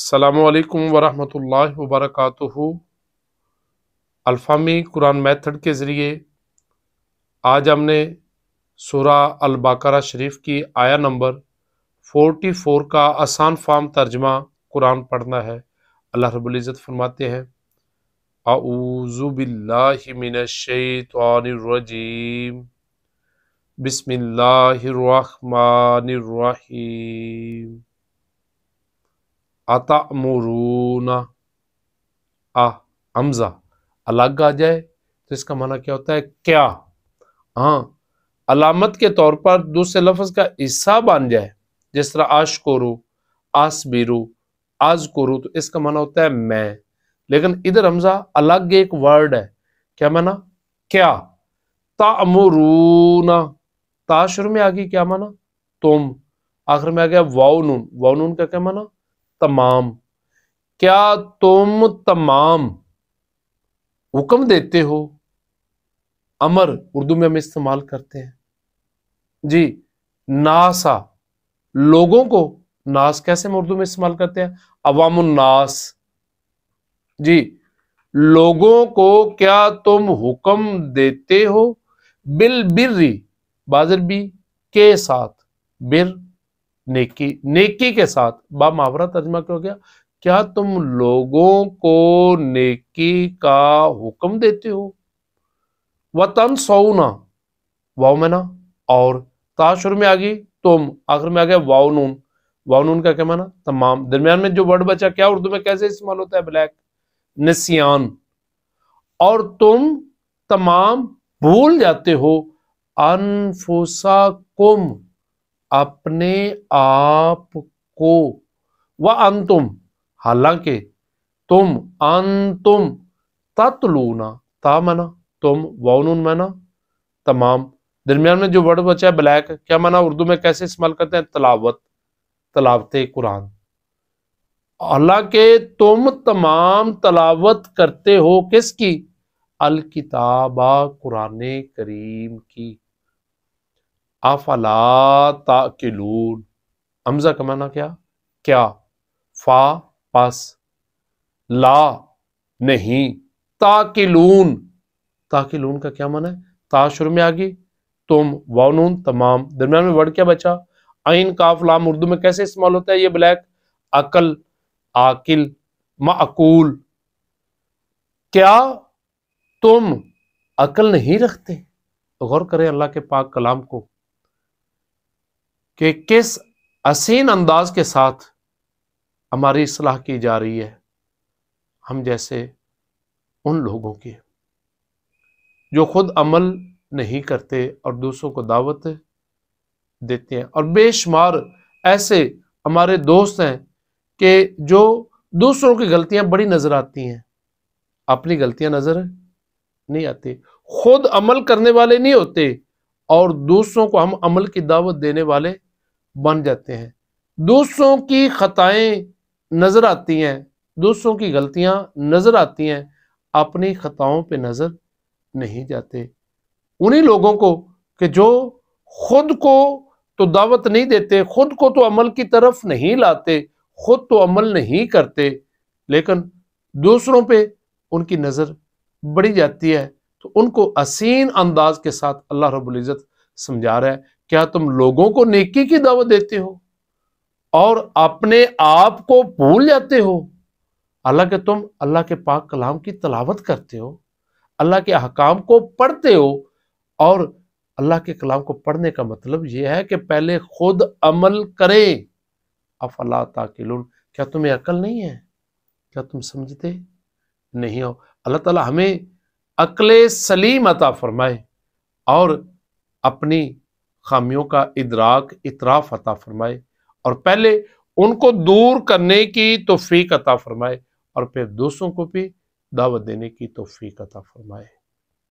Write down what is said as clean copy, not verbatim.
السلام علیکم ورحمۃ اللہ وبرکاتہ۔ الفامی قرآن میتھڈ کے ذریعے آج ہم نے سورہ البقرہ شریف کی آیا نمبر 44 کا آسان فہم ترجمہ قرآن پڑھنا ہے۔ اللہ رب العزت فرماتے ہیں اعوذ باللہ من الشیطان الرجیم بسم اللہ الرحمن الرحیم۔ اتأمرون حمزہ الگ آ جائے تو اس کا معنی کیا ہوتا ہے؟ کیا۔ علامت کے طور پر دوسرے لفظ کا حصہ بن جائے، جس طرح اشکرو، اصبرو، اذکرو، تو اس کا معنی ہوتا ہے میں، لیکن ادھر حمزہ الگ ایک ورڈ ہے۔ کیا معنی؟ کیا۔ تأمرون، تا شروع میں آگئی، کیا معنی؟ تم، آخر میں آ گیا واو نون، واو نون کا کیا معنی؟ تمام۔ کیا تم تمام حکم دیتے ہو؟ امر اردو میں ہم استعمال کرتے ہیں جی۔ ناسا، لوگوں کو، ناس کیسے ہم اردو میں استعمال کرتے ہیں؟ عوام الناس جی۔ لوگوں کو کیا تم حکم دیتے ہو؟ بالبری، بازر بھی کے ساتھ، بر نیکی، نیکی کے ساتھ، با محاورہ ترجمہ کیا ہو گیا؟ کیا تم لوگوں کو نیکی کا حکم دیتے ہو؟ وَتَنْسَوْنَ، واو میں نا، اور تا شروع میں آگئی تم، آخر میں آ گیا واو نون، واو نون کا کیا معنی؟ تمام۔ درمیان میں جو ورڈ بچا کیا اردو میں کیسے استعمال ہوتا ہے؟ بلیک، نسیان۔ اور تم تمام بھول جاتے ہو انفسکم، اپنے آپ کو، وانتم، حالانکہ تم، انتم تتلون، تا منا تم، واو نون منا تمام۔ درمیان میں جو ورڈ بچا ہے بلیک، کیا معنی اردو میں کیسے استعمال کرتے ہیں؟ تلاوت، تلاوت قرآن۔ حالانکہ تم تمام تلاوت کرتے ہو کس کی؟ الکتابہ، قرآن کریم کی۔ افلا تاکلون، حمزہ کا معنی کیا؟ فا پس، لا نہیں، تاکلون، تاکلون کا کیا معنی ہے؟ تا شروع میں آگئی تم، واو نون تمام، درمیان میں ورڈ کیا بچا؟ عین کاف لام، اردو میں کیسے استعمال ہوتا ہے یہ بلیک؟ عقل، عاقل، معقول۔ کیا تم عقل نہیں رکھتے؟ غور کریں اللہ کے پاک کلام کو کہ کس حسین انداز کے ساتھ ہماری اصلاح کی جا رہی ہے، ہم جیسے ان لوگوں کے جو خود عمل نہیں کرتے اور دوسروں کو دعوت دیتے ہیں۔ اور بے شمار ایسے ہمارے دوست ہیں کہ جو دوسروں کی غلطیاں بڑی نظر آتی ہیں، اپنی غلطیاں نظر نہیں آتی، خود عمل کرنے والے نہیں ہوتے اور دوسروں کو ہم عمل کی دعوت دینے والے بن جاتے ہیں۔ دوسروں کی خطائیں نظر آتی ہیں، دوسروں کی غلطیاں نظر آتی ہیں، اپنی خطاؤں پہ نظر نہیں جاتے۔ انہی لوگوں کو کہ جو خود کو تو دعوت نہیں دیتے، خود کو تو عمل کی طرف نہیں لاتے، خود تو عمل نہیں کرتے، لیکن دوسروں پہ ان کی نظر بڑھی جاتی ہے، تو ان کو حسین انداز کے ساتھ اللہ رب العزت سمجھا رہا ہے، کیا تم لوگوں کو نیکی کی دعوت دیتے ہو اور اپنے آپ کو بھول جاتے ہو؟ حالانکہ تم اللہ کے پاک کلام کی تلاوت کرتے ہو، اللہ کے احکام کو پڑھتے ہو، اور اللہ کے کلام کو پڑھنے کا مطلب یہ ہے کہ پہلے خود عمل کریں۔ افلا تاکلون، کیا تمہیں عقل نہیں ہے؟ کیا تم سمجھتے نہیں ہو؟ اللہ تعالی ہمیں عقل سلیم عطا فرمائے اور اپنی خامیوں کا ادراک، اعتراف عطا فرمائے، اور پہلے ان کو دور کرنے کی توفیق عطا فرمائے اور پھر دوسروں کو بھی دعوت دینے کی توفیق عطا فرمائے۔